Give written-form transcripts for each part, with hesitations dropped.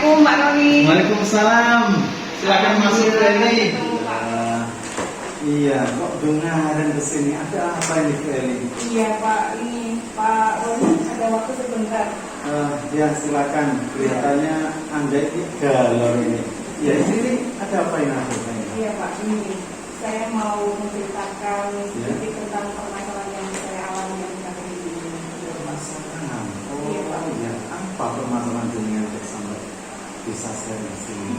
Assalamualaikum Pak Roni. Waalaikumsalam. Silakan masuk Eli. Iya, kok dengaran kesini? Ada apa ini Eli? Iya Pak, ini Pak Roni ada waktu sebentar. Ya silakan. Kelihatannya Anda ini galau ini. Ya ini ada apa ini? Iya Pak, ini saya mau menceritakan sedikit tentang permasalahan yang saya alami yang saat ini. Permasalahan. Iya, Pak. Ya. Apa permasalahan dengan sampai bisa share di sini?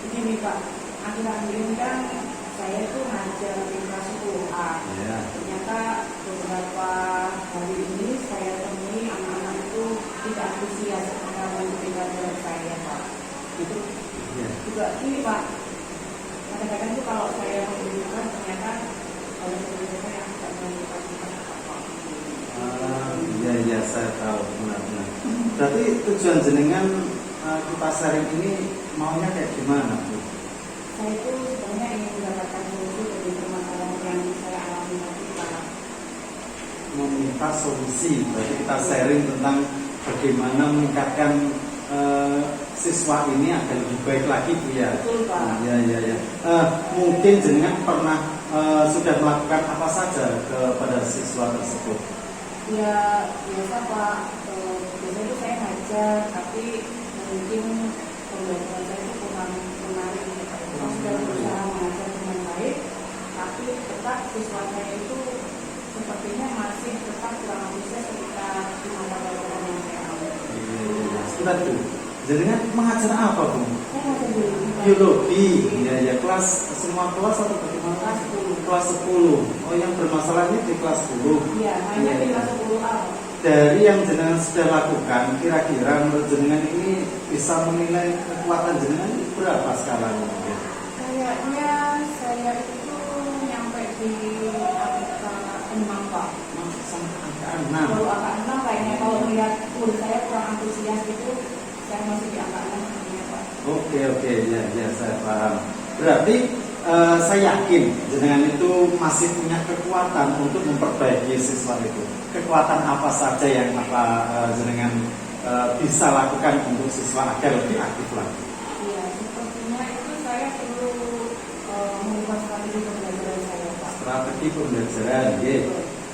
Ini Pak, akhir-akhir ini kan saya itu ngajar di kelas 10A. Ya. Ternyata beberapa hari ini saya temui anak-anak itu tidak antusias tentang mengikuti pelajaran saya Pak. Itu Ya. juga ini Pak, kadang-kadang itu kalau saya menunjukkan ternyata kalau saya yang tidak mengikuti apa-apa. Iya, saya tahu benar-benar. Berarti tujuan jenengan kita sharing ini maunya kayak gimana Bu? Saya itu sebenarnya ingin mendapatkan solusi dari permasalahan yang saya alami tadi Pak. Meminta solusi, berarti kita sharing tentang bagaimana meningkatkan siswa ini agar lebih baik lagi Bu ya. Betul Pak. Ya. Mungkin jenengan pernah sudah melakukan apa saja kepada siswa tersebut? Ya biasa Pak, biasanya itu saya ngajar tapi mungkin pembelajaran saya itu kurang menarik. Saya sudah berusaha mengajar dengan baik, tapi tetap siswa saya itu sepertinya masih tetap kurang antusias ketika di mata pelajaran yang saya ambil. Sebentar Bu, jenengan mengajar apa Bu? Saya ngajar Biologi. Ya, kelas semua kelas atau bagaimana? Kelas 10. Kelas 10. Oh, yang bermasalah ini di kelas 10. Iya, hanya di kelas 10A. Dari yang jenengan sudah lakukan, kira-kira menurut jenengan ini bisa menilai kekuatan jenengan ini berapa skalanya? Kayaknya saya itu nyampe di angka 6 Pak. Masuk sampai angka Baru 6. angka 6 kayaknya kalau melihat murid saya kurang antusias itu saya masih di angka 6 kayaknya Pak. Oke, ya, saya paham. Berarti saya yakin jenengan itu masih punya kekuatan untuk memperbaiki siswa itu. Kekuatan apa saja yang jenengan bisa lakukan untuk siswa agar lebih aktif lagi? Iya, sepertinya itu saya perlu mengubah strategi pembelajaran saya Pak. Strategi pembelajaran,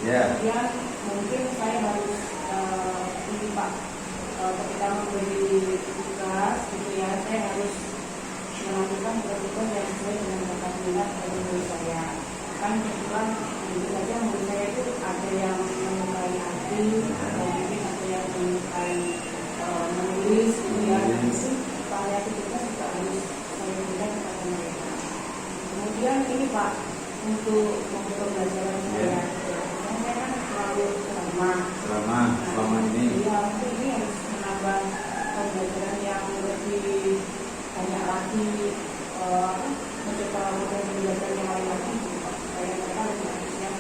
ya. Kemudian mungkin saya harus ini Pak, ketika memberi tugas gitu ya, saya harus melakukan tugas yang sesuai dengan bakat minat dari murid saya. Kan kebetulan mungkin saja murid saya itu ada yang menyukai arti, atau mungkin ada yang menyukai menulis gitu ya. Jadi variasitas juga harus saya berikan kepada mereka. Kemudian ini Pak, untuk pembelajaran saya, saya kan selalu ceramah. Selama ini. Iya, mungkin ini harus menambah pembelajaran yang lebih banyak lagi, mencoba model pembelajaran yang lain lagi supaya mereka lebih antusias.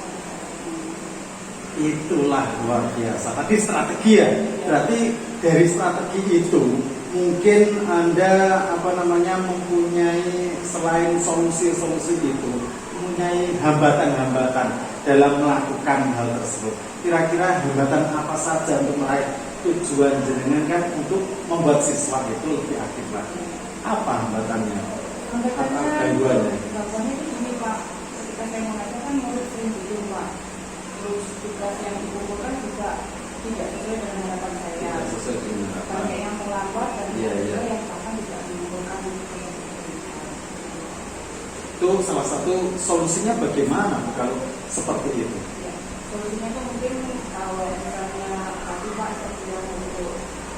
Itulah luar biasa. Tadi strategi ya. Berarti dari strategi itu mungkin Anda mempunyai selain solusi-solusi itu, mempunyai hambatan-hambatan dalam melakukan hal tersebut. Kira-kira hambatan apa saja untuk meraih tujuan jenengan kan untuk membuat siswa itu lebih aktif lagi? Apa hambatannya? Gangguannya? Gangguannya itu gini Pak, ketika saya mengajar kan murid sering tidur Pak. Terus tugas yang dikumpulkan juga tidak sesuai dengan harapan saya. Tidak sesuai dengan apa? Banyak yang terlambat dan Iya. yang bahkan tidak dikumpulkan. Itu salah satu solusinya bagaimana kalau seperti itu? Ya, solusinya itu mungkin kalau misalnya tadi Pak saya untuk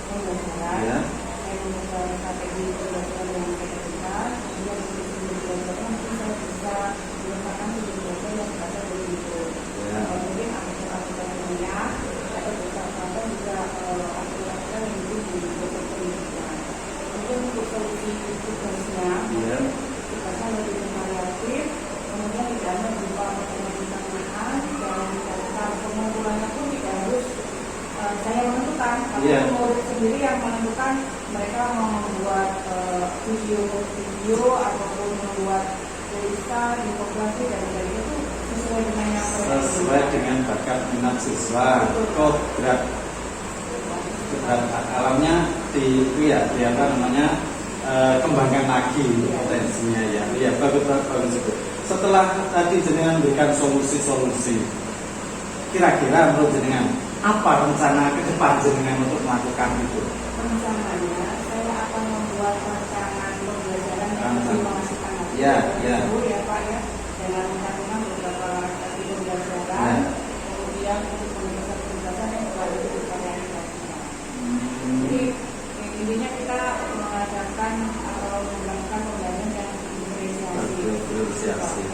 pembelajaran, Ya. saya mencoba strategi pembelajaran yang saya berikan, kemudian untuk pembelajaran mungkin saya bisa menggunakan pembelajaran yang berasal dari itu. Ya. Mungkin aplikasi ilmiah atau misalkan juga aplikasi yang untuk pendidikan. Kemudian untuk solusi tugasnya, Ya. tugasnya lebih variatif, kemudian tidak hanya berupa pertanyaan dan data pengumpulannya pun tidak harus saya menentukan, tapi murid sendiri yang menentukan mereka mau membuat video ataupun membuat tulisan, infografi dan sebagainya itu sesuai dengan yang mereka Sesuai dengan bakat minat siswa. Oh, berat. berat alamnya di apa namanya kembangkan lagi potensinya ya. Iya, bagus itu. Setelah tadi jenengan berikan solusi-solusi, kira-kira menurut jenengan apa rencana ke depan jenengan untuk melakukan itu? Rencananya saya akan membuat rancangan pembelajaran yang lebih menghasilkan lagi. Ya, ya. Ya Pak ya, dengan mencantumkan beberapa strategi pembelajaran, kemudian untuk penjelasan yang berada di pertanyaan tadi. Jadi intinya kita mengadakan atau melakukan pembelajaran yang bervariasi.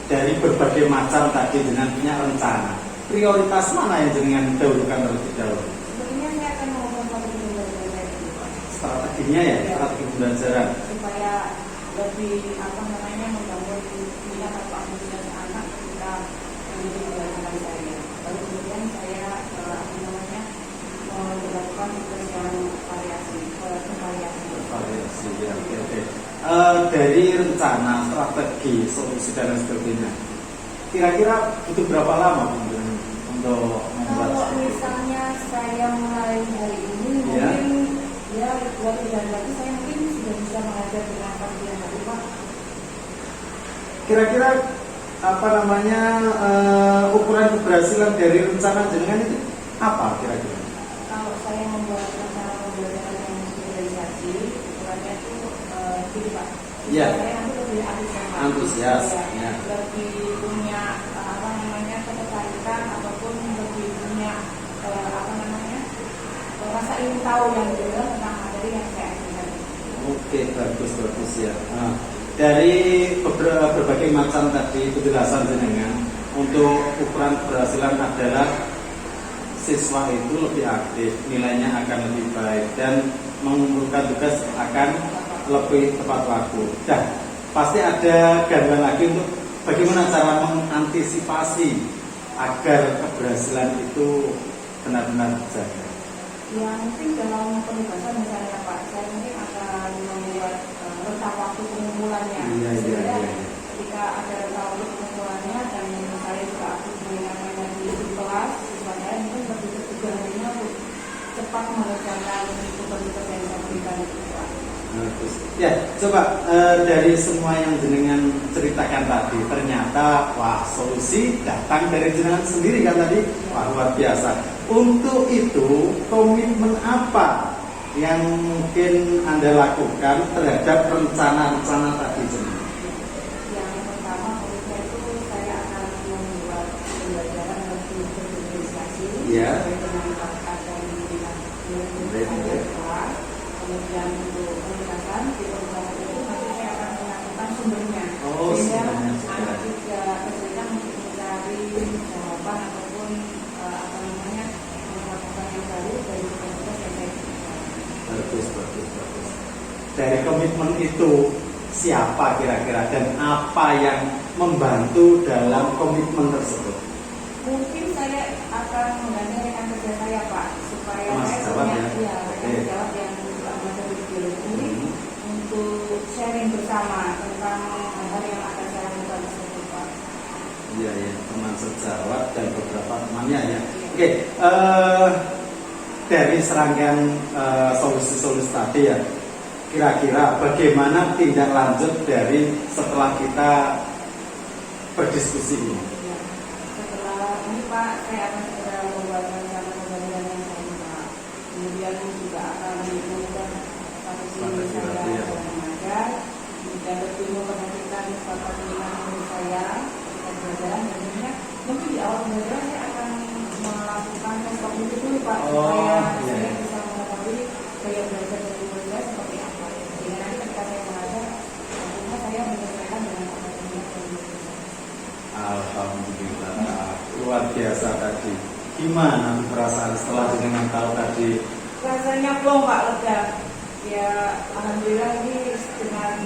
Dari berbagai macam tadi dengan punya rencana, prioritas mana yang jenengan dahulukan terlebih dahulu? Sebenarnya saya akan mengubah strategi pembelajaran itu, Pak. Strateginya ya, strategi pembelajaran. Supaya lebih membangun minat atau antusias anak ketika mengikuti pembelajaran saya. Lalu kemudian saya melakukan tugas yang variasi. Ya, oke. Dari rencana, strategi, solusi dan lain sebagainya, kira-kira butuh berapa lama untuk membuat? Kalau misalnya saya mulai hari ini, ya. Mungkin ya 2 bulan lagi saya mungkin sudah bisa mengajar dengan panggilan hari Pak. Kira-kira apa namanya ukuran keberhasilan dari rencana jenengan itu apa kira-kira? Kalau saya membuat rencana pembelajaran yang sosialisasi, ukurannya itu gini Pak. Ya. Saya nanti lebih antusias, ya. Lebih punya ketertarikan ataupun lebih punya rasa ingin tahu yang jelas tentang materi yang saya ajarkan. Oke, bagus ya. Nah, dari berbagai macam tadi penjelasan jenengan, untuk ukuran keberhasilan adalah siswa itu lebih aktif, nilainya akan lebih baik dan mengumpulkan tugas akan lebih tepat waktu. Dan pasti ada gambaran lagi untuk bagaimana cara mengantisipasi agar keberhasilan itu benar-benar terjaga. Ya mungkin dalam penugasan misalnya Pak, saya mungkin akan membuat rentang waktu pengumpulannya. Iya. Ketika ada rentang waktu pengumpulannya dan saya juga aktif mengingatkan di kelas, siswa saya mungkin lebih terbuka hatinya untuk cepat mengerjakan tugas-tugas yang saya berikan itu Pak. Bagus. Ya, coba dari semua yang jenengan ceritakan tadi, ternyata wah solusi datang dari jenengan sendiri kan tadi, wah luar biasa. Untuk itu komitmen apa yang mungkin Anda lakukan terhadap rencana-rencana tadi jenengan? Yang pertama komitmen itu saya akan membuat pembelajaran lebih berorganisasi. Ya. Dengan pakar dan kemudian kemudian untuk penugasan di penugasan itu nanti saya akan menentukan sumbernya sehingga anak juga kesulitan untuk mencari jawaban ataupun melakukan yang baru dari tugas yang saya berikan. Bagus. Dari komitmen itu siapa kira-kira dan apa yang membantu dalam komitmen tersebut? Mungkin saya akan menggandeng rekan kerja saya Pak, supaya saya punya rekan jawab yang untuk sharing bersama tentang hal yang akan saya lakukan tersebut Pak. Iya, teman sejawat dan beberapa temannya ya. Oke, dari serangkaian solusi-solusi tadi ya, kira-kira bagaimana tindak lanjut dari setelah kita berdiskusi ini? Ya, setelah ini Pak, saya akan segera membuat rencana pembelajaran yang sama. Kemudian juga akan mengubah strategi saya dalam mengajar, dan lebih memperhatikan bapak minat saya ketika pembelajaran. Dan tentunya mungkin di awal pembelajaran saya akan melakukan tes kognitif dulu Pak, supaya saya bisa mengetahui gaya belajar dari murid saya seperti apa. Sehingga nanti ketika saya mengajar, tentunya saya menyesuaikan dengan bapak minat dan murid saya. Alhamdulillah, luar biasa tadi. Gimana perasaan setelah jenengan tahu tadi? Rasanya plong Pak, lega. Ya, alhamdulillah ini dengan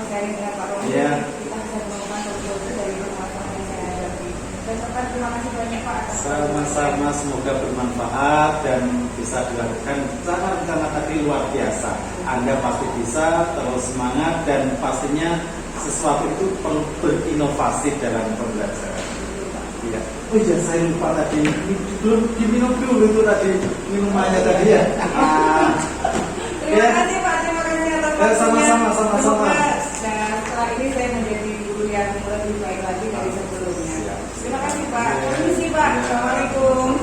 sharing dengan Pak Romi, kita bisa menemukan solusi dari permasalahan yang saya hadapi. Dan serta terima kasih banyak Pak atas sama-sama, semoga bermanfaat dan bisa dilakukan rencana-rencana tadi luar biasa. Anda pasti bisa, terus semangat dan pastinya sesuatu itu perlu berinovasi dalam pembelajaran. Iya. Oh iya, saya lupa tadi. Belum diminum dulu itu tadi minumannya tadi ya. Terima kasih Pak, terima kasih atas waktunya. Sama-sama. Semoga setelah ini saya menjadi guru yang lebih baik lagi dari sebelumnya. Terima kasih Pak. Permisi Pak. Assalamualaikum.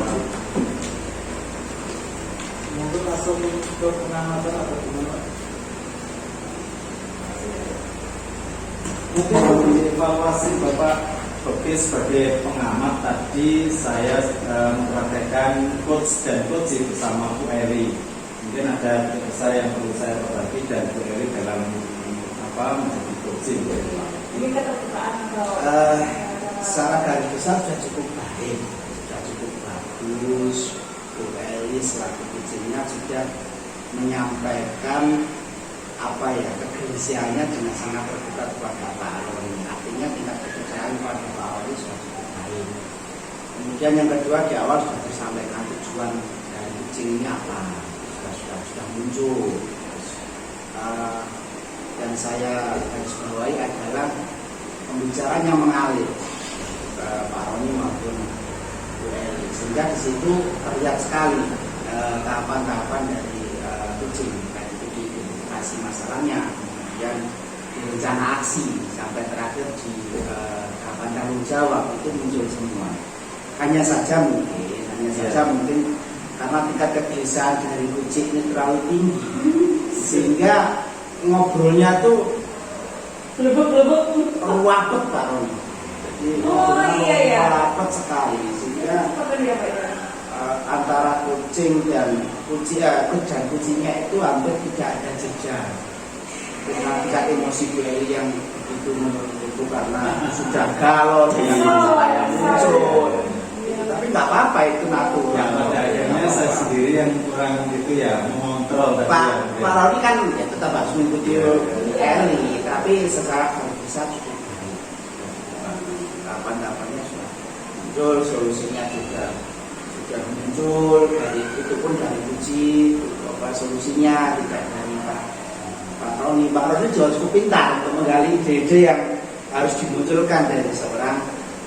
Mungkin langsung ke pengamatan atau gimana? Mungkin dievaluasi Bapak Oke, sebagai pengamat tadi saya mempraktekkan coach dan coach bersama Bu Eri. Mungkin ada besar yang perlu saya berbagi dan Bu Eri dalam menjadi coaching. Ini keterbukaan atau secara garis besar sudah cukup baik, sudah cukup bagus. Bu Eri selaku coachingnya sudah menyampaikan kegerisiannya dengan sangat terbuka kepada Pak Roni. Artinya tingkat kepercayaan pada Pak Roni sudah cukup baik. Kemudian yang kedua di awal sudah disampaikan tujuan dari coaching ini apa, sudah muncul. Dan saya garis bawahi adalah pembicaraan yang mengalir ke Pak Roni maupun Bu Eri, sehingga di situ terlihat sekali tahapan-tahapan dari coaching. Masalahnya, kemudian di rencana aksi sampai terakhir di tahapan tanggung jawab itu muncul semua. Hanya saja mungkin karena tingkat kegelisahan dari kucing ini terlalu tinggi, sehingga ngobrolnya tuh ruwet Pak Roni. Jadi ngobrolnya ruwet sekali, sehingga antara kucing dan kucingnya itu hampir tidak ada jeda. Karena tingkat emosi Bu Eri yang begitu menurut itu karena sudah galau dengan masalah yang muncul. Tapi nggak apa-apa, itu natural. Pada akhirnya saya sendiri yang kurang itu ya mengontrol. Pak Roni kan ya tetap harus mengikuti Bu Eri, tapi secara besar cukup baik. Kapan-kapannya sudah muncul, solusinya juga sudah muncul, dari itu pun dari uji solusinya tidak dari Pak Roni. Pak Roni juga cukup pintar untuk menggali ide-ide yang harus dimunculkan dari seorang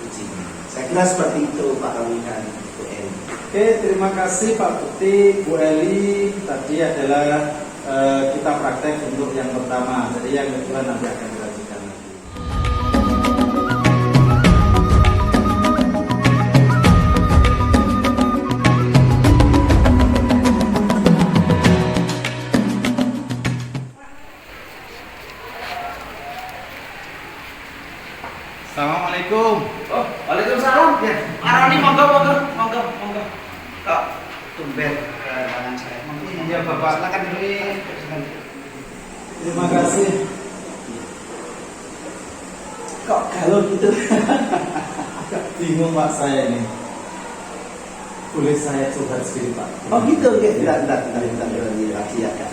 uji. Saya kira seperti itu Pak Roni dan Bu Eli. Oke, terima kasih Pak Putih, Bu Eli. Tadi adalah kita praktek untuk yang pertama. Jadi yang kedua nanti akan dilanjutkan lagi. Assalamualaikum. Oh, waalaikumsalam. Ya, Pak Roni monggo. Kok tumben tangan saya. Iya, Bapak. Silakan dulu. Terima kasih. Kok galau gitu? Agak bingung Pak saya ini. Boleh saya curhat sedikit Pak? Oh gitu, oke. Tidak. Ini lagi ada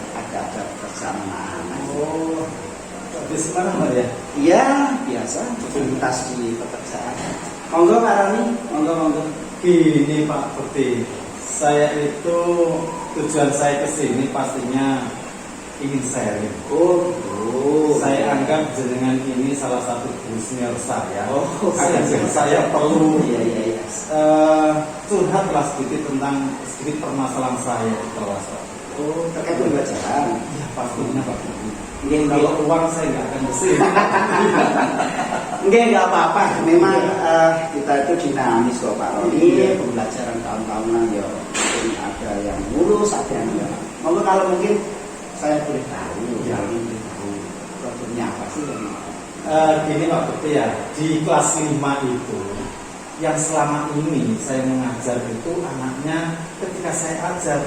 kesamaan. Oh, habis mana Pak ya? Iya, biasa. Lintas di pekerjaan. Monggo Pak Roni, monggo. Gini Pak Putih, saya itu tujuan saya ke sini pastinya ingin sharing. Oh, gitu. Saya anggap jenengan ini salah satu guru senior saya. Oh, saya perlu Iya. curhatlah sedikit tentang permasalahan saya di kelas. Oh, terkait pembelajaran. Ya pastinya Pak Putih. Kalau Uang saya nggak akan bersih. Nggak apa-apa. Memang kita itu dinamis kok Pak Roni. Pembelajaran tahun-tahunan ya mungkin ada yang lulus, ada yang enggak. Monggo kalau mungkin saya boleh tahu, problemnya apa sih? Gini Pak Putih ya, di kelas 5 itu yang selama ini saya mengajar itu anaknya ketika saya ajar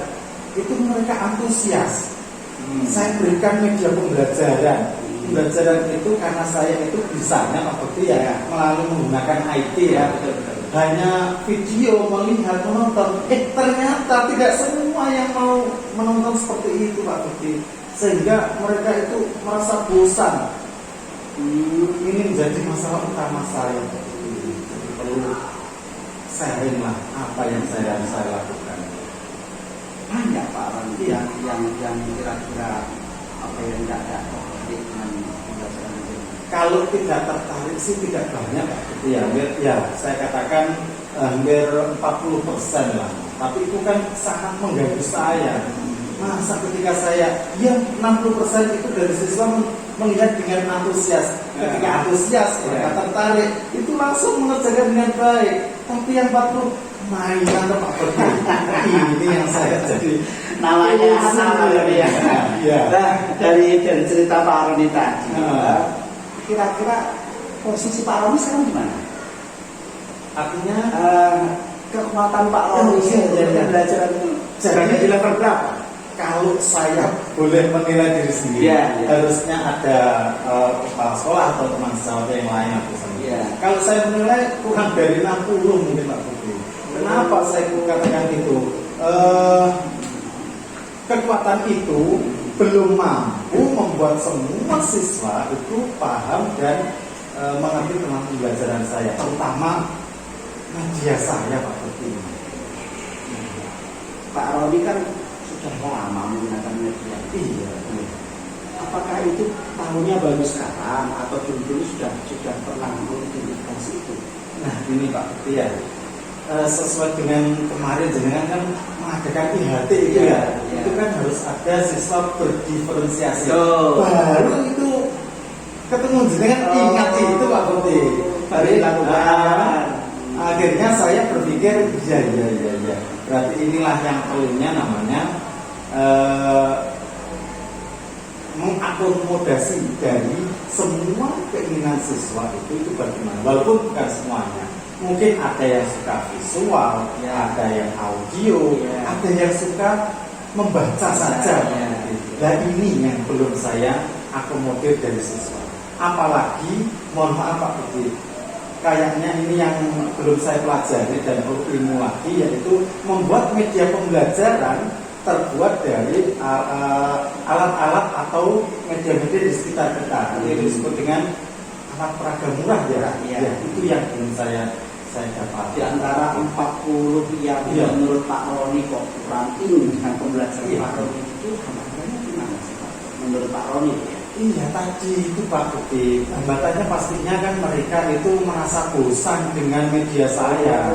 itu mereka antusias. Saya berikan media pembelajaran. Pembelajaran itu karena saya itu bisanya Pak Putih ya melalui menggunakan IT ya. Hanya video, melihat, menonton. Ternyata tidak semua yang mau menonton seperti itu Pak Putih. Sehingga mereka itu merasa bosan. Ini menjadi masalah utama saya. Perlu sharing lah apa yang saya lakukan. Banyak Pak Roni yang kira-kira apa yang tidak tertarik dengan pembelajaran itu. Kalau tidak tertarik sih tidak banyak Pak Putih ya. Ya saya katakan hampir 40% lah. Tapi itu kan sangat mengganggu saya. Masa ketika saya, ya 60% itu dari siswa melihat dengan antusias. Ketika antusias, mereka tertarik, itu langsung mengerjakan dengan baik. Tapi yang 40 mainan Pak Budi. Ini yang saya jadi namanya sama ya. Ya. Nah, dari cerita Pak Roni tadi, kira-kira posisi Pak Roni sekarang gimana? Artinya Kekuatan Pak Roni belajar itu jaraknya di level berapa? kalau saya boleh menilai diri sendiri, harusnya ada kepala sekolah atau teman sejawat yang lain aku sendiri. Kalau saya menilai kurang dari 60 mungkin Pak Budi. Kenapa saya katakan itu? Kekuatan itu belum mampu membuat semua siswa itu paham dan mengerti tentang pembelajaran saya, terutama media saya Pak Budi. Pak Roni kan sudah lama menggunakan media. Iya. Apakah itu tahunnya baru sekarang atau dulu sudah pernah mengidentifikasi itu? Nah ini Pak Budi ya, sesuai dengan kemarin jenengan kan mengadakan IHT itu itu kan harus ada siswa berdiferensiasi. Baru itu ketemu jenengan ingat itu Pak Budi. Akhirnya saya berpikir ya. Berarti inilah yang perlunya namanya mengakomodasi dari semua keinginan siswa itu bagaimana. Walaupun bukan semuanya. Mungkin ada yang suka visual, ada yang audio, ada yang suka membaca saja. Nah ini yang belum saya akomodir dari siswa. Apalagi, mohon maaf Pak Budi, kayaknya ini yang belum saya pelajari dan perlu ilmu lagi, yaitu membuat media pembelajaran terbuat dari alat-alat atau media-media di sekitar kita. Ini disebut dengan alat peraga murah ya. Itu yang belum saya dapat. Di antara 40 yang menurut Pak Roni kok kurang dengan pembelajaran Pak Roni itu hambatannya gimana sih Pak? Menurut Pak Roni ya? Iya tadi itu Pak Budi, hambatannya pastinya kan mereka itu merasa bosan dengan media saya.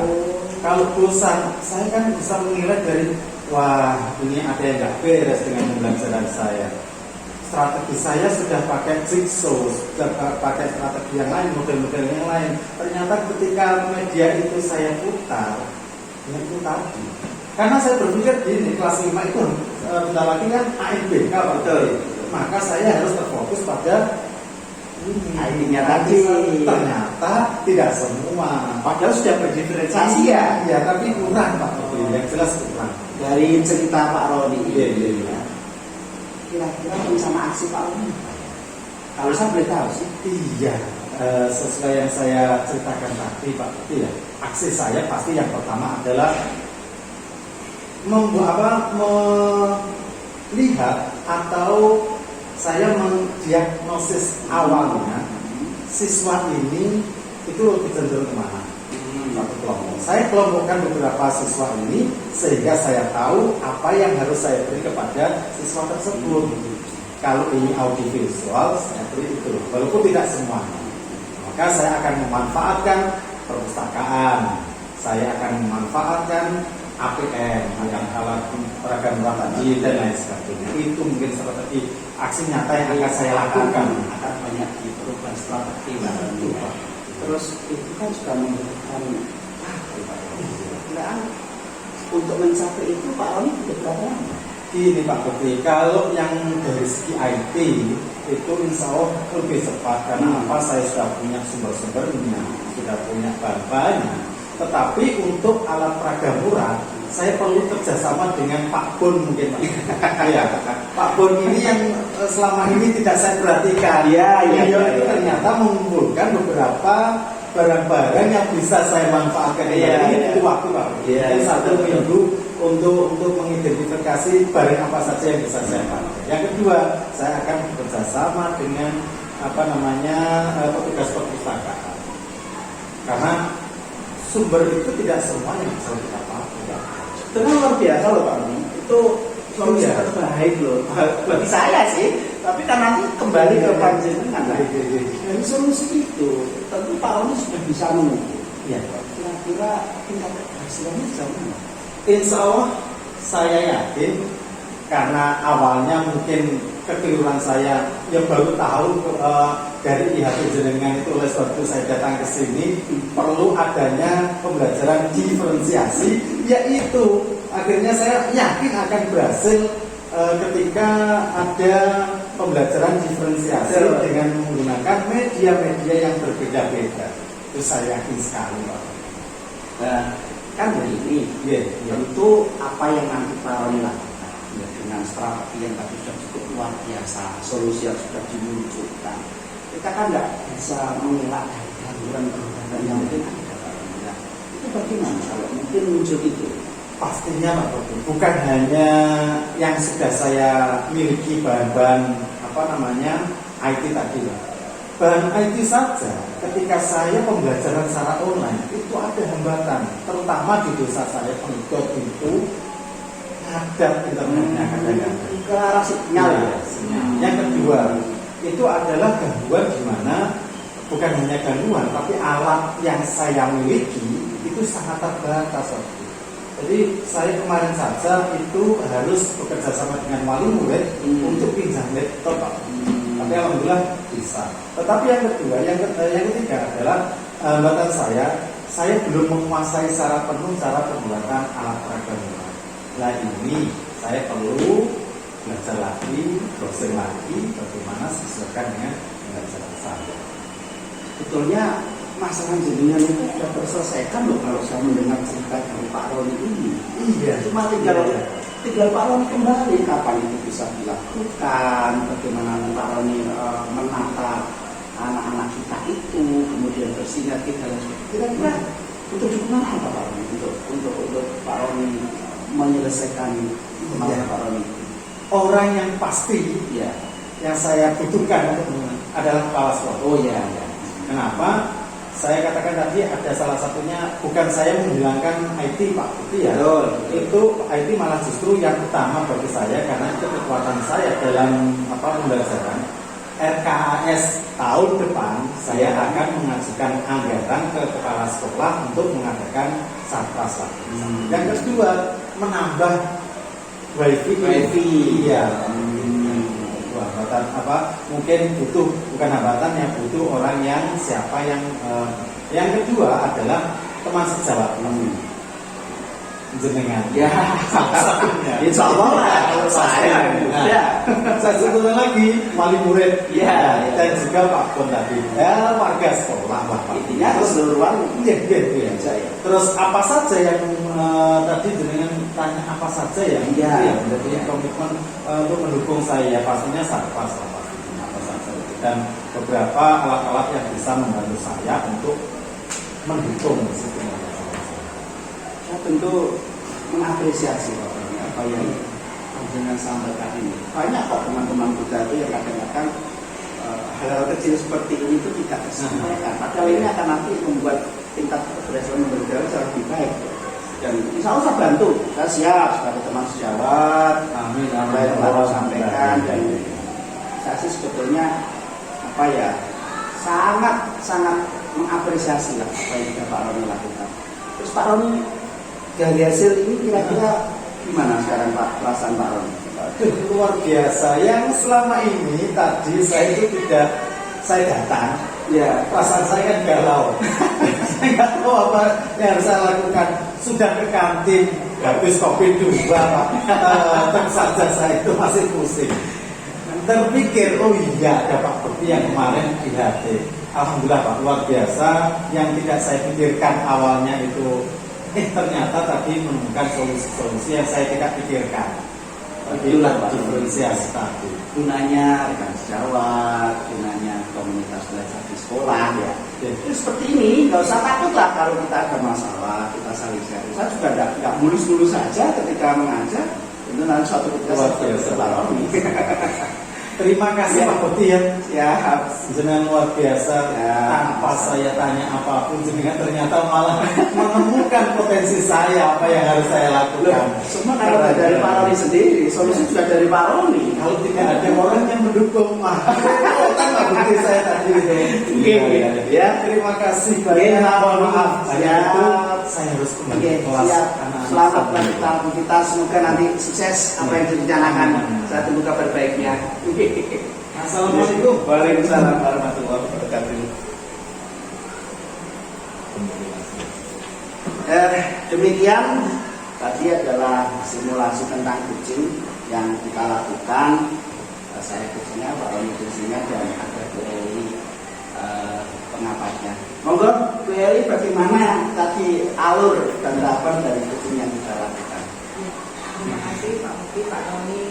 Kalau bosan, saya kan bisa menilai dari wah ini ada yang nggak beres dengan pembelajaran saya. Strategi saya sudah pakai jigsaw, sudah pakai strategi yang lain, model-model yang lain. Ternyata ketika media itu saya putar, ya itu tadi. Karena saya berpikir gini, kelas 5 itu bentar lagi kan ANBK betul. Maka saya harus terfokus pada ini tadi. Ternyata tidak semua. Padahal sudah berdiferensiasi ya. Ya, tapi kurang Pak Budi. Yang jelas kurang. Dari cerita Pak Roni. Iya. Kira-kira rencana aksi Pak Roni? Kalau saya boleh tahu sih. Iya. Sesuai yang saya ceritakan tadi Pak Budi ya. Aksi saya pasti yang pertama adalah melihat atau saya mendiagnosis awalnya siswa ini itu lebih cenderung kemana? Satu kelompok. Saya kelompokkan beberapa siswa ini sehingga saya tahu apa yang harus saya beri kepada siswa tersebut. Kalau ini audiovisual saya beri itu, walaupun tidak semuanya. Maka saya akan memanfaatkan perpustakaan, saya akan memanfaatkan APM, yang alat peragam murah tadi dan lain sebagainya. Itu mungkin strategi aksi nyata yang akan saya lakukan. Akan banyak diperlukan strategi Pak. Terus itu kan juga membutuhkan untuk mencapai itu Pak Roni sudah berapa lama? Ini Pak Budi, kalau yang dari segi IT itu insya Allah lebih cepat karena apa? Saya sudah punya sumber-sumbernya, sudah punya bahan-bahannya. Tetapi untuk alat peraga murah, saya perlu kerjasama dengan Pak Bon mungkin Pak. Ya, Pak Bon ini yang selama ini tidak saya perhatikan. Beliau itu ternyata mengumpulkan beberapa barang-barang yang bisa saya manfaatkan. Itu waktu Pak. Jadi 1 minggu untuk mengidentifikasi barang apa saja yang bisa saya pakai. Yang kedua, saya akan bekerjasama dengan petugas perpustakaan. Karena sumber itu tidak semua yang bisa kita pakai. Itu kan luar biasa loh Pak Roni. Itu solusi terbaik loh bagi saya sih. Tapi kan nanti kembali ke panjenengan lah. Dari solusi itu tentu Pak Roni sudah bisa mengukur. Ya. kira-kira tingkat keberhasilannya sejauh mana? Insya Allah saya yakin, karena awalnya mungkin kekeliruan saya yang baru tahu dari IHT jenengan itu, oleh sebab itu saya datang ke sini perlu adanya pembelajaran diferensiasi, yaitu akhirnya saya yakin akan berhasil ketika ada pembelajaran diferensiasi dengan menggunakan media-media yang berbeda-beda. Itu saya yakin sekali, Pak. Nah, kan dari ini tentu apa yang nanti Pak Roni lakukan dengan strategi yang tadi sudah cukup luar biasa, solusi yang sudah dimunculkan, kita kan nggak bisa mengelak dari gangguan yang mungkin ada, Pak Roni. Nah, itu bagaimana kalau mungkin muncul itu? Pastinya Pak Bobi, bukan hanya yang sudah saya miliki bahan-bahan IT tadi, Pak. Bahan IT saja, ketika saya pembelajaran secara online itu ada hambatan, terutama di desa saya Pengikut itu ada internetnya kadang-kadang ke arah sinyal ya. Yang kedua itu adalah gangguan di mana bukan hanya gangguan, tapi alat yang saya miliki itu sangat terbatas. Jadi saya kemarin saja itu harus bekerja sama dengan wali murid untuk pinjam laptop, Pak. Tapi alhamdulillah bisa. Tetapi yang kedua, yang ketiga adalah hambatan saya belum menguasai secara penuh cara pembuatan alat peraga rumah. Nah ini saya perlu belajar lagi, browsing lagi, bagaimana sesuaikan dengan pembelajaran saya. Betulnya masalah jenengan itu sudah terselesaikan loh kalau saya mendengar cerita dari Pak Roni ini. Iya. Cuma tinggal Pak Roni kembali kapan itu bisa dilakukan, bagaimana Pak Roni menata anak-anak kita itu, kemudian bersinergi dalam kira-kira untuk dukungan apa Pak Roni untuk Pak Roni menyelesaikan masalah Pak Roni. Orang yang pasti ya yang saya butuhkan adalah kepala sekolah. Oh ya. Kenapa? Saya katakan tadi ada salah satunya, bukan saya menghilangkan IT, Pak. Itu ya. Betul. Itu IT malah justru yang utama bagi saya, karena itu kekuatan saya dalam pembelajaran. RKAS tahun depan saya akan mengajukan anggaran ke kepala sekolah untuk mengadakan satpas. Yang kedua, menambah wifi. Iya. Hambatan mungkin butuh, bukan hambatan, yang butuh orang yang siapa yang kedua adalah teman sejawat jenengan. Ya, insya Allah lah kalau saya. Saya sebutkan lagi wali murid, dan ya. juga Pak Bon tadi, warga sekolah, Bapak. Intinya keseluruhan. Iya. Terus apa saja yang tadi jenengan tanya, apa saja yang menjadi komitmen untuk mendukung saya? Pastinya satpas lah, pastinya apa saja. Dan beberapa alat-alat yang bisa membantu saya untuk mendukung sistem. Saya tentu mengapresiasi apa yang dengan sampaikan ini. Banyak kok teman-teman kita itu yang kadang-kadang hal-hal kecil seperti ini itu tidak disampaikan. Padahal ini akan nanti membuat tingkat keberhasilan berjalan secara lebih baik. Dan insya Allah saya bantu. Saya siap sebagai teman sejawat. Amin. Apa yang baru sampaikan, dan saya sih sebetulnya sangat mengapresiasi lah apa yang sudah Pak Roni lakukan. Terus Pak Roni dari hasil ini kira-kira gimana sekarang Pak, perasaan Pak Roni? Luar biasa. Yang selama ini tadi saya datang, perasaan saya kan galau. Saya nggak tahu apa yang harus saya lakukan. Sudah ke kantin, habis kopi 2, Pak. Tentu saja saya itu masih pusing. Terpikir, oh iya ada Pak Bekti yang kemarin di hati. Alhamdulillah Pak, luar biasa. Yang tidak saya pikirkan awalnya itu, ternyata tadi menemukan solusi-solusi yang saya tidak pikirkan. Itulah diferensiasi tadi. Gunanya rekan sejawat, gunanya komunitas belajar di sekolah ya. Jadi seperti ini, nggak usah takut lah kalau kita ada masalah, kita saling sharing. Saya juga nggak mulus-mulus saja ketika mengajar. Itu nanti suatu ketika saya berlalu. Terima kasih Pak Bekti ya. Siap. Jenengan luar biasa. Ya. Tanpa saya tanya apapun, jenengan ternyata malah menemukan potensi saya, apa yang harus saya Loh, lakukan. semua kalau nggak dari Pak Roni sendiri, solusi juga dari Pak Roni. Kalau tidak ada orang yang mendukung, mah kan Pak Bekti saya tadi itu. Ya. Terima kasih Oke, banyak. Mohon Pak maaf. Roni. Hanya Siap. itu saya harus kembali Oke, ke kelas. siap. Anak-anak Selamat saya. melanjutkan kita. Semoga nanti sukses apa yang direncanakan. Saya tunggu kabar baiknya. Assalamualaikum. Waalaikumsalam warahmatullahi wabarakatuh. Demikian tadi adalah simulasi tentang kucing yang kita lakukan. Saya kucingnya, Pak Roni kucingnya, dan ada Bu Eli pengapatnya. Monggo Bu Eli, bagaimana tadi alur dan tahapan dari kucing yang kita lakukan? Terima kasih Pak Bekti, Pak Roni.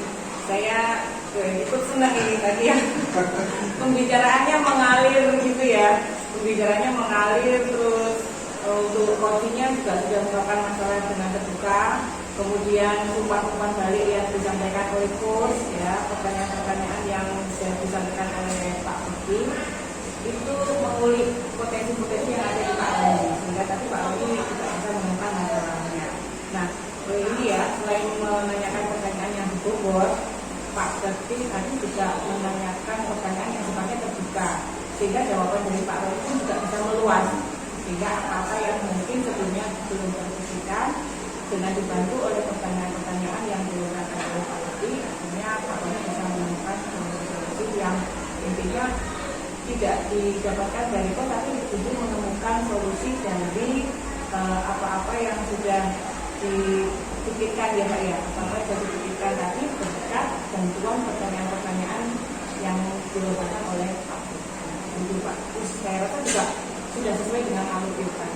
Saya ikut senang ini tadi ya. Pembicaraannya mengalir gitu ya. Pembicaraannya mengalir terus untuk coachingnya juga sudah mengungkapkan masalah dengan terbuka. Kemudian umpan-umpan balik yang disampaikan oleh coach ya, pertanyaan-pertanyaan yang sudah disampaikan oleh Pak Bekti itu mengulik potensi-potensi yang ada di Pak Roni, sehingga tadi Pak Roni tidak bisa menemukan masalahnya. Nah, ini ya, selain menanyakan pertanyaan yang berbobot, Pak Bekti tadi juga menanyakan pertanyaan yang sifatnya terbuka, sehingga jawaban dari Pak Roni pun juga bisa meluas, sehingga apa yang mungkin sebelumnya belum terpikirkan dengan dibantu oleh pertanyaan-pertanyaan yang dilakukan oleh Pak Bekti, akhirnya Pak Roni bisa menemukan solusi yang intinya tidak didapatkan dari kok, tapi justru menemukan solusi dari apa-apa yang sudah dipikirkan ya Pak ya, apa-apa yang sudah dipikirkan tadi berkat bantuan pertanyaan-pertanyaan yang dilakukan oleh Pak Bekti. Pak, saya rasa juga sudah sesuai dengan alur kita,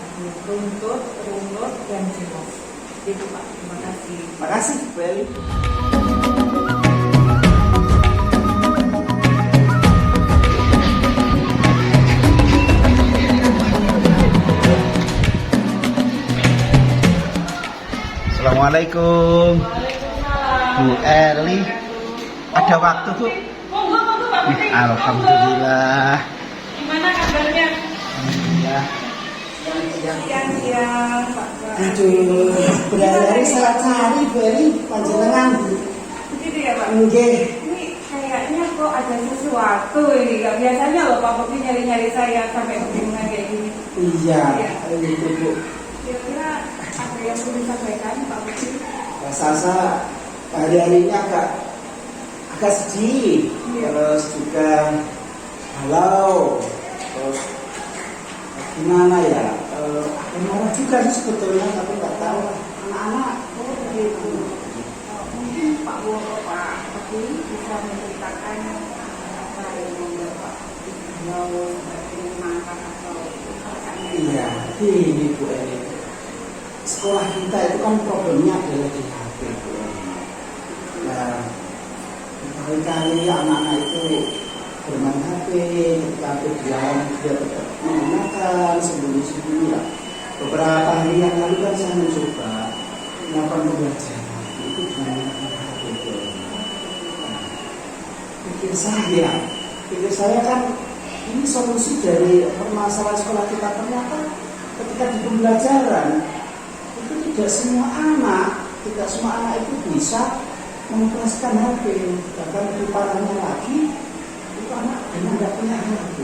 runtut, runut, dan jelas. Itu Pak, terima kasih. Terima kasih Bu Eli. Assalamualaikum. Bu Eli, ada waktu Bu? Monggo Pak Bekti. Alhamdulillah. Gimana kabarnya? Ya. Siang-siang Pak. Aduh, berhari saya cari Bu Eli panjenengan. Gitu ya Pak. Nggih. Ini kayaknya kok ada sesuatu ini. Gak biasanya loh Pak Bekti nyari-nyari saya sampai kebingungan kayak gini. Iya, itu Bu. Kira-kira apa yang perlu disampaikan Pak Bekti? Saya hari-hari ini agak sedih, terus juga galau, terus gimana ya? Marah juga sih sebetulnya, tapi nggak tahu anak-anak. Oh begitu. Mungkin Pak Bekti bisa menceritakan apa yang membuat Pak Bekti galau, menyenangkan atau perasaan. Iya, ini Bu Eli. Sekolah kita itu kan problemnya adalah di HP. Nah, kali-kali anak-anak itu bermain HP, ketika dia tetap menggunakan sembunyi-sembunyi lah. Beberapa hari yang lalu kan saya mencoba melakukan pembelajaran itu dengan HP itu. Nah, pikir saya kan ini solusi dari permasalahan sekolah kita. Ternyata ketika di pembelajaran itu tidak semua anak itu bisa mengoperasikan HP. Bahkan lebih parahnya lagi itu anak dengan tidak punya HP.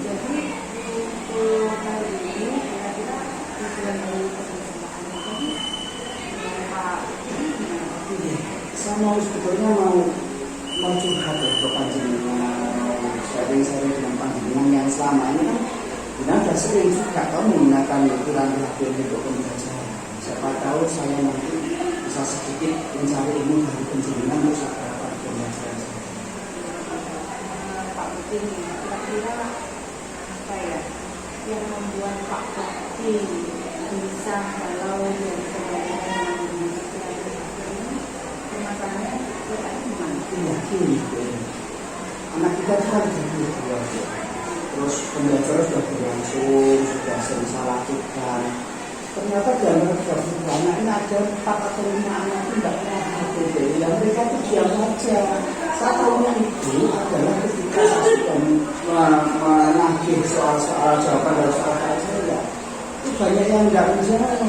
Jadi untuk kali ini kira-kira tujuan dari persembahan ini Pak Iya, saya sebetulnya mau curhat ya ke panjenengan, sharing dengan panjenengan yang selama ini kan kita sudah sering juga menggunakan pikiran HP untuk pembelajaran. Siapa tahu saya nanti bisa sedikit mencari ilmu dari panjenengan untuk seberapa pembelajaran saya. Pak Bekti kira-kira apa ya yang membuat Pak Bekti bisa kalau dari pembelajaran ini permasalahannya letaknya di mana? Iya, gini, anak kita kan berdua, terus pembelajaran sudah berlangsung, sudah sering saya lakukan. Ternyata di antara 30 anak ini ada 4 atau 5 anak itu tidak pernah HP. Yang mereka itu diam saja, Saya tahunya itu adalah ketika saya sudah menagih soal-soal jawaban dari soal saya, itu banyak yang nggak menjawab.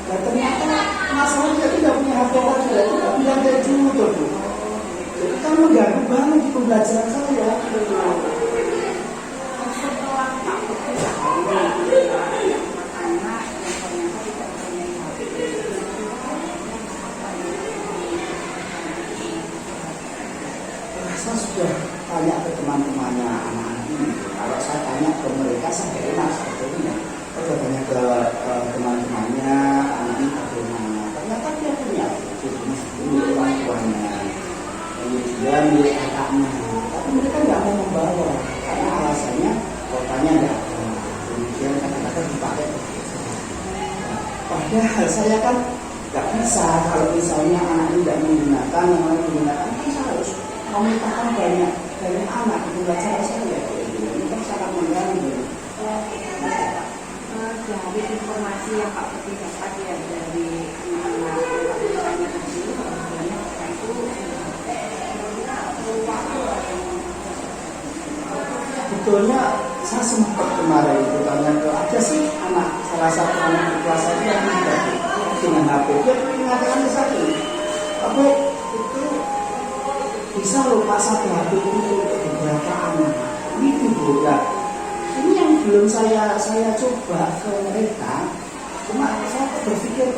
Dan ternyata masalahnya tidak punya HP lagi, itu nggak bilang kayak dulu tuh. Jadi kan mengganggu banget di pembelajaran saya. Setelah Pak Putri anak yang ternyata tidak punya HP. Saya sudah tanya ke teman-temannya anak-anak ini. Kalau saya tanya ke mereka, saya enak sebetulnya. Saya sudah tanya ke teman-temannya, anak ini bagaimana. Ternyata dia punya milik orang tuanya, kemudian milik kakaknya. Tapi mereka nggak mau membawa karena alasannya kotanya nggak ada. Kemudian kadang-kadang dipakai. Padahal saya kan nggak bisa kalau misalnya anak ini tidak menggunakan, yang lain menggunakan, kan saya harus memintakan banyak anak untuk belajar saya. Ini kan sangat mengganggu. Dari informasi yang Pak Putri dapat ya dari anak-anak yang Pak Putri tanya tadi, sebenarnya mereka itu Sebetulnya saya sempat kemarin itu tanya ke ada sih anak salah satu anak di kelas saya yang tidak dengan HP. Dia mengatakan satu, apa itu bisa lupa satu HP itu untuk beberapa anak. Itu juga. Ini yang belum saya coba ke mereka. Cuma saya berpikir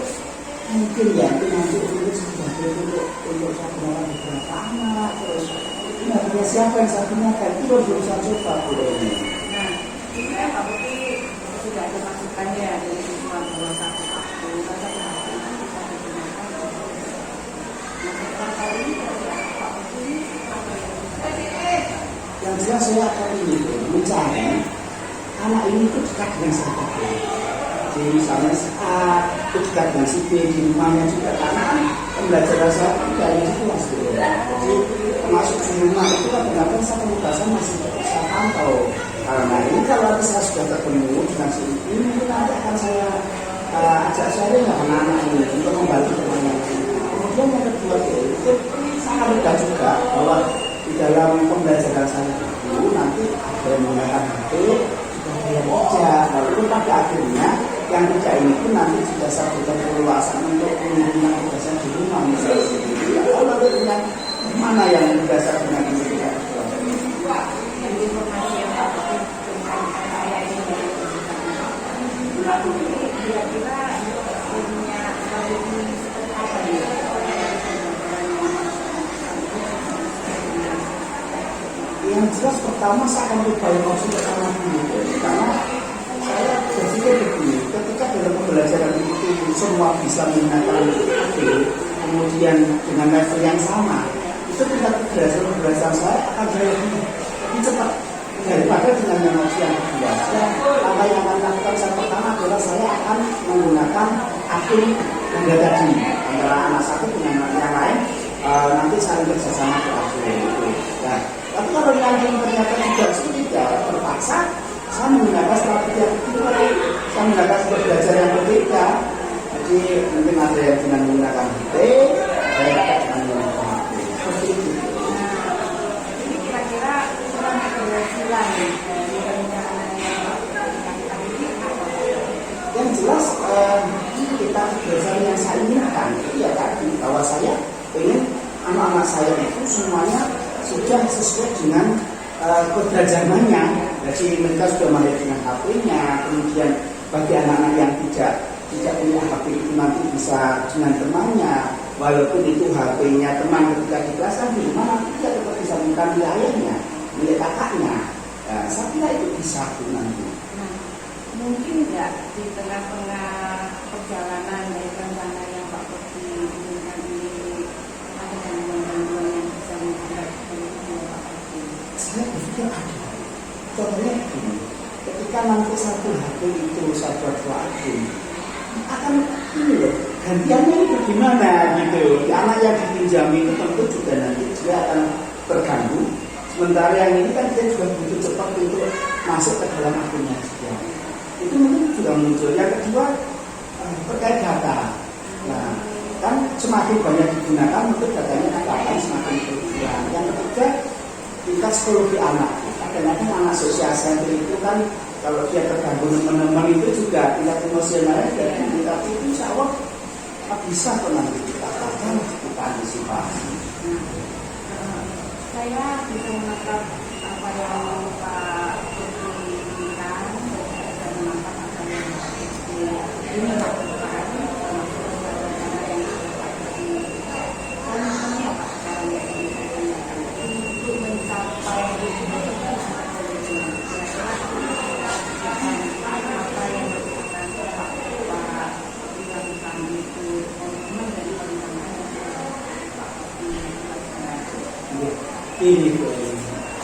mungkin ya itu nanti untuk sebagai untuk saya gunakan beberapa anak terus. Ini artinya siapa yang saya gunakan itu belum saya coba ini. Nah, ini kan Pak Putri sudah ada masukannya dari siswa bahwa satu itu bisa digunakan. Nah, setelah kali ini Pak Putri yang jelas saya akan ini mencari anak ini itu dekat dengan siapa. Jadi misalnya si A itu dekat dengan si B di rumahnya juga karena kan pembelajaran saya tidak hanya di kelas gitu. Jadi termasuk di rumah itu kan benar-benar saya penugasan masih saya pantau. Karena ini kalau nanti saya sudah ketemu dengan si ini mungkin nanti akan saya ajak sharing dengan anak-anak ini untuk membantu teman-teman. Kemudian yang kedua itu saya harus juga bahwa di dalam pembelajaran saya itu nanti ada yang menggunakan HP, ada yang tidak. Lalu pada akhirnya yang tidak ini pun nanti sudah saya berikan keleluasan untuk menggunakan tugasan di rumah misalnya sendiri. Atau lalu yang mana yang sudah saya gunakan ketika dari informasi yang Pak Putri berikan saya ini dari Pak Putri kira-kira punya strategi seperti apa ya? Yang jelas pertama saya akan berupaya masuk ke sana dulu karena saya berpikir begini, ketika dalam pembelajaran itu semua bisa menggunakan HP, kemudian dengan level yang sama, itu tingkat pembelajaran saya akan jauh lebih cepat daripada dengan yang kedua. Langkah yang akan lakukan saya pertama adalah saya akan menggunakan akun yang tadi antara anak satu dengan anak yang lain, nanti saling kerjasama ke akun itu. Nah, tapi kalau yang ternyata tidak sudah terpaksa, saya menggunakan strategi yang kedua. Saya menggunakan sebuah belajar yang berbeda. Jadi mungkin ada yang dengan menggunakan HP, ada yang dengan menggunakan HP. Seperti itu. Ini kira-kira kurang keberhasilan dari rencana yang kita ini apa? Yang jelas kita belajar yang saya inginkan itu ya tadi bahwa saya ingin anak-anak saya itu semuanya sudah sesuai dengan kodrat zamannya. Jadi mereka sudah mahir dengan HP-nya. Kemudian bagi anak-anak yang tidak punya HP itu nanti bisa dengan temannya, walaupun itu HP-nya teman ketika di kelas kan di mana tidak tetap bisa menggunakan wilayahnya, milik kakaknya. Saya kira itu bisa nanti. Nah, mungkin nggak di tengah-tengah perjalanan dari rencana yang Pak Putri inginkan ini ada gangguan-gangguan yang bisa membuat Pak Putri? Saya berpikir ada. Contohnya begini, ketika nanti satu HP itu saya buat dua akun, akan ini loh, gantiannya ini bagaimana gitu. Anak yang dipinjami itu tentu juga nanti dia akan terganggu. Sementara yang ini kan dia juga butuh cepat untuk masuk ke dalam akunnya juga. Itu mungkin juga muncul. Yang kedua terkait data. Nah, kan semakin banyak digunakan untuk datanya kita akan semakin berkurang. Yang ketiga, kita psikologi anak. Kadang-kadang anak sosial sentri itu kan kalau dia terganggu teman-teman itu juga tingkat emosionalnya dari tingkat itu insya Allah bisa kok nanti kita akan kita antisipasi. Saya bisa menangkap apa yang Pak inginkan dan menangkap apa yang ini lakukan termasuk cara yang seperti komitmennya Pak caranya untuk mencapai itu apa yang dilakukan Pak dilakukan itu komitmen dari pemerintah. Ini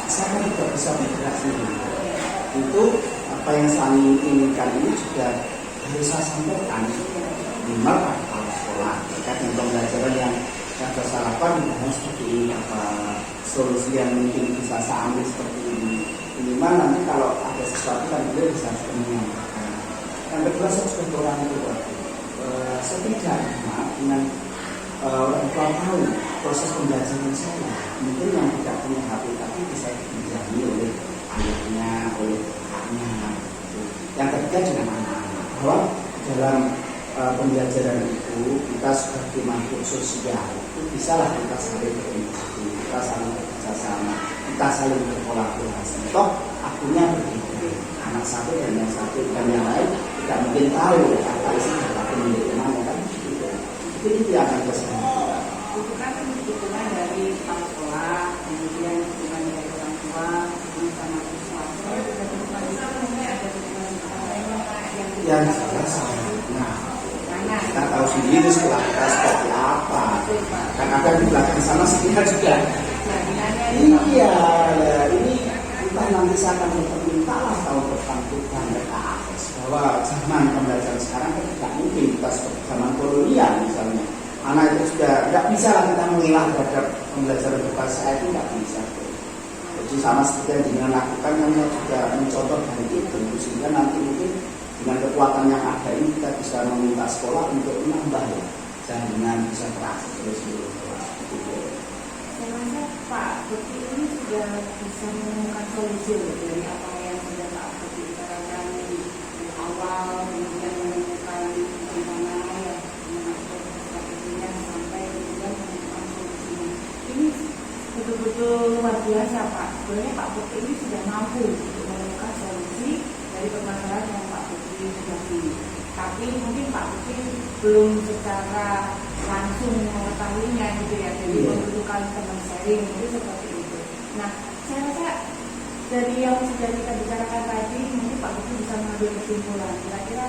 saya tidak bisa bergerak sendiri. Itu apa yang saya inginkan ini juga harus saya sampaikan minimal pada kepala sekolah terkait dengan pembelajaran yang saya lakukan seperti ini, apa solusi yang mungkin bisa saya ambil seperti ini. Minimal nanti kalau ada sesuatu kan beliau bisa menyampaikan. Yang kedua saya sebagai orang tua, saya tidak dengan orang tua tahu proses pembelajaran saya. Mungkin yang tidak punya HP tapi bisa dipinjami oleh ayahnya, oleh kakaknya. Yang ketiga dengan anak-anak, bahwa dalam pembelajaran itu kita sebagai makhluk sosial itu bisalah kita saling berinteraksi, kita saling bekerjasama, kita saling berkolaborasi. Toh akunya berbeda, anak satu dan yang satu dan yang lain tidak mungkin tahu apa isi data milik mana kan. Itu akan kesalahan. Itu kan dukungan dari kepala sekolah, kemudian dukungan dari orang tua, dukungan sama siswa. Saya juga dukungan itu mungkin ada dukungan yang jelas. Nah, kita tahu sendiri sekolah kita seperti apa. Kan ada di belakang sana sekitar juga. Iya, ini kita nanti saya akan minta lah tahun depan kita mereka akses bahwa zaman pembelajaran sekarang kan tidak mungkin kita seperti zaman kolonial misalnya. Anak itu sudah tidak bisa lah kita mengilah terhadap pembelajaran berbahasa itu tidak bisa. Jadi sama seperti yang dengan lakukan hanya juga mencontoh dari itu sehingga nanti mungkin dengan kekuatan yang ada ini kita bisa meminta sekolah untuk menambah ya dengan bisa terakses terus seluruh kelas. Saya rasa Pak Bukti ini sudah bisa menemukan solusi dari apa yang sudah Pak Bukti bicarakan di awal, kemudian menemukan bagaimana ya mengatur strateginya sampai kemudian menemukan solusinya. Ini betul-betul luar biasa Pak. Sebenarnya Pak Bukti ini sudah mampu untuk menemukan solusi dari permasalahan yang Pak Bukti hadapi. Tapi mungkin Pak Bukti belum secara langsung mengetahuinya gitu ya, jadi membutuhkan teman sharing itu seperti itu. Nah, saya rasa dari yang sudah kita bicarakan tadi, mungkin Pak Bukti bisa mengambil kesimpulan. Kira-kira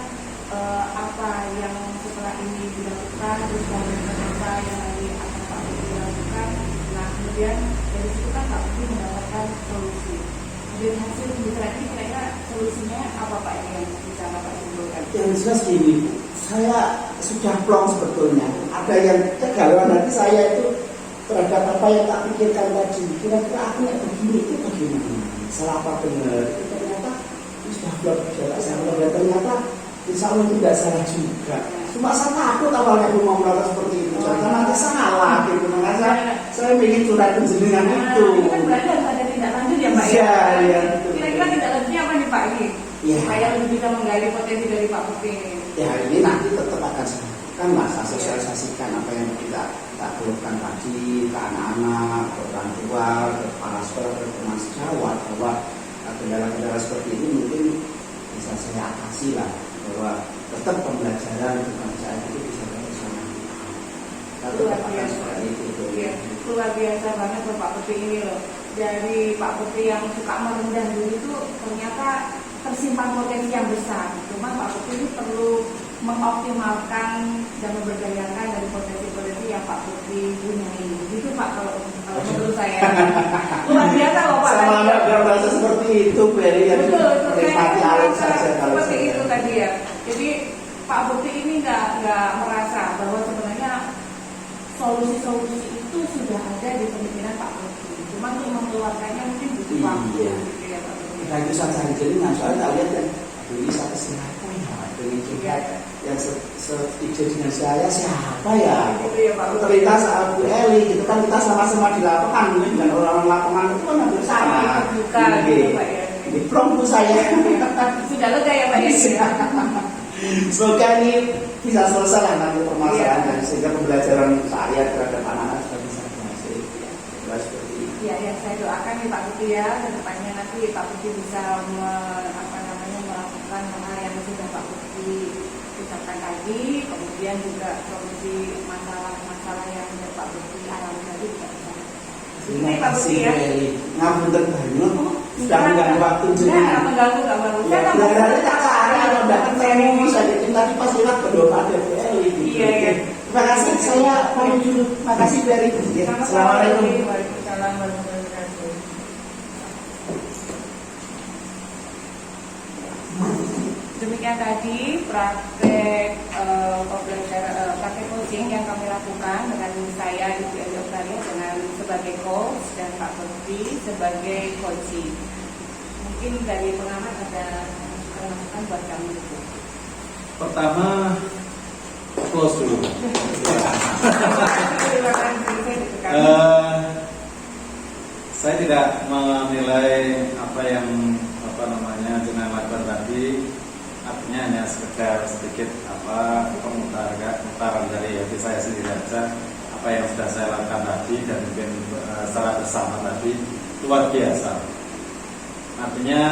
apa yang setelah ini dilakukan, terus komitmen apa yang nanti akan Pak Bukti lakukan. Nah, kemudian dari situ kan Pak Bukti mendapatkan solusi. Kemudian hasil pembicaraan ini kira-kira solusinya apa Pak yang bisa Bapak simpulkan? Yang jelas gini, saya sudah plong sebetulnya. Ada yang kegalauan nanti saya itu terhadap apa yang tak pikirkan tadi. Kira-kira aku yang begini itu bagaimana? Salah apa benar? Itu ternyata sudah berjalan sama dan ternyata insya Allah tidak salah juga. Cuma saya takut awalnya aku mau melakukan seperti itu. Karena nanti salah gitu. Makanya saya ingin curhat penjenengan itu. Ini kan berarti harus ada tindak lanjut ya Pak ya? Iya. Kira-kira tindak lanjutnya apa nih Pak ini? Ya. Supaya lebih bisa menggali potensi dari Pak Bukti ini. Ya ini nanti tetap akan kan saya sosialisasikan apa yang kita lakukan tadi ke anak-anak, ke orang tua, ke kepala sekolah, ke teman sejawat bahwa kendala-kendala seperti ini mungkin bisa saya atasi lah bahwa tetap pembelajaran berbahasa itu bisa bersama. Lalu akan seperti itu. Ya, luar biasa banget loh Pak Bukti ini loh. Dari Pak Bukti yang suka merendah dulu itu ternyata tersimpan potensi yang besar. Cuma Pak Bukti ini perlu mengoptimalkan dan memberdayakan dari potensi-potensi yang Pak Bukti punyai. Gitu Pak kalau menurut saya. Luar biasa loh Pak. Sama anak berasa seperti itu, Beri yang menikmati alam saja kalau seperti saya. itu tadi ya. Jadi Pak Bukti ini nggak merasa bahwa sebenarnya solusi-solusi itu sudah ada di pemikiran Pak Bukti. Cuma untuk mengeluarkannya mungkin butuh waktu. Iya. Gitu ya Pak Bukti. Nah itu saya cari jadi soalnya tak lihat kan, ini saya kesehatan ya, pengen lihat yang setuju dengan saya siapa ya? Gitu ya Pak. Terlintas saat Bu Eli gitu kan, kita sama-sama di lapangan dengan orang-orang lapangan itu kan hampir sama. Bukan gitu Pak ya. Ini plong Bu saya. Sudah lega ya Pak ya. Semoga ini bisa selesai lah nanti permasalahan dan sehingga pembelajaran saya terhadap anak-anak sudah bisa berhasil. Ya, seperti ini. Ya, yang saya doakan nih Pak Putih ya, ke depannya nanti Pak Putih bisa melakukan hal yang sudah Pak Putih ucapkan tadi, kemudian juga solusi masalah-masalah yang sudah Pak Putih alami tadi juga bisa. Terima Ini Pak kasih Putih ya. Ngapunten banget. Sudah mengganggu waktu jenengan. Nggak mengganggu, nggak mengganggu. Ya, benar-benar tak cari kalau tidak ketemu saya tadi pas lewat berdoa pada Bu Eli. Iya, iya. Terima kasih, saya pamit dulu. Terima kasih Bu Eli. Assalamualaikum. Waalaikumsalam warahmatullahi wabarakatuh. Demikian tadi praktek praktek coaching yang kami lakukan dengan saya Ibu Eli Oktaria dengan sebagai coach dan Pak Putih sebagai coaching. Mungkin dari pengamat ada masukan buat kami itu. Pertama, close dulu. Saya tidak menilai apa yang jenengan lakukan tadi, artinya hanya sekedar sedikit pemutaran dari hati saya sendiri saja, apa yang sudah saya lakukan tadi dan mungkin secara bersama tadi luar biasa. Artinya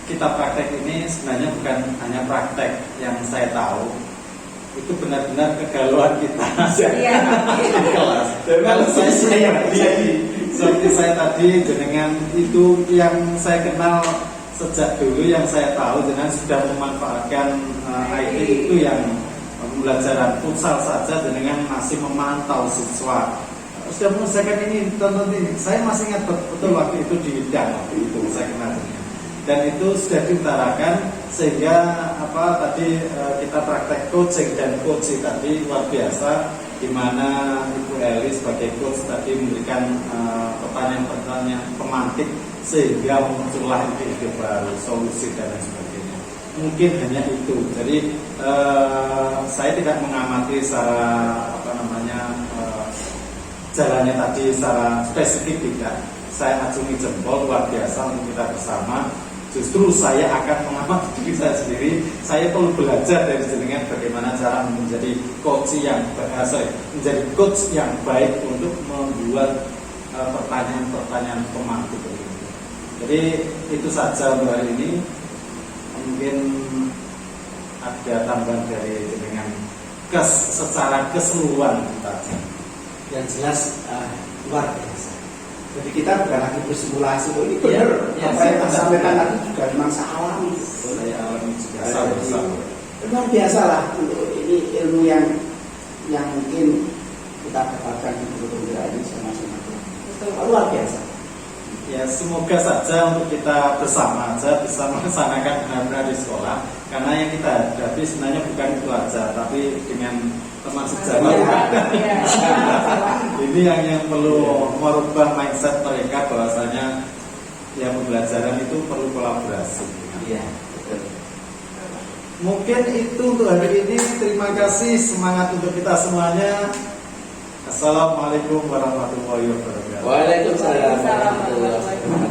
kita praktek ini sebenarnya bukan hanya praktek yang saya tahu, itu benar-benar kegalauan kita di kelas. Kalau saya seperti saya tadi jenengan itu yang saya kenal sejak dulu, yang saya tahu jenengan sudah memanfaatkan IT itu yang pembelajaran futsal saja jenengan masih memantau siswa. Sudah menyelesaikan ini, tonton ini. Saya masih ingat betul waktu itu di Widang, waktu itu saya kenal jenengan. Dan itu sudah diutarakan sehingga tadi kita praktek coaching dan coaching tadi luar biasa, di mana Ibu Eli sebagai coach tadi memberikan pertanyaan-pertanyaan pemantik sehingga muncullah ide-ide baru, solusi dan lain sebagainya. Mungkin hanya itu. Jadi saya tidak mengamati secara jalannya tadi secara spesifik, tidak. Saya acungi jempol luar biasa untuk kita bersama. Justru saya akan mengamati diri saya sendiri. Saya perlu belajar dari jenengan bagaimana cara menjadi coach yang baik untuk membuat pertanyaan-pertanyaan pemantik. Jadi itu saja untuk hari ini. Mungkin ada tambahan dari jenengan secara keseluruhan saja. Yang jelas luar biasa. Jadi kita bukan lagi bersimulasi, ini benar. Apa yang saya sampaikan tadi juga memang saya alami. Saya alami juga sama-sama. Luar biasa lah untuk ini ilmu yang mungkin kita dapatkan di Pembelajaran ini sama-sama. Luar biasa. Ya, semoga saja untuk kita bersama aja bisa melaksanakan benar-benar di sekolah. Karena yang kita hadapi sebenarnya bukan itu aja, tapi dengan teman sejawat. Ini yang perlu merubah mindset mereka bahwasanya ya pembelajaran itu perlu kolaborasi. Iya, betul. Mungkin itu untuk hari ini. Terima kasih, semangat untuk kita semuanya. Assalamualaikum warahmatullahi wabarakatuh. Waalaikumsalam warahmatullahi wabarakatuh.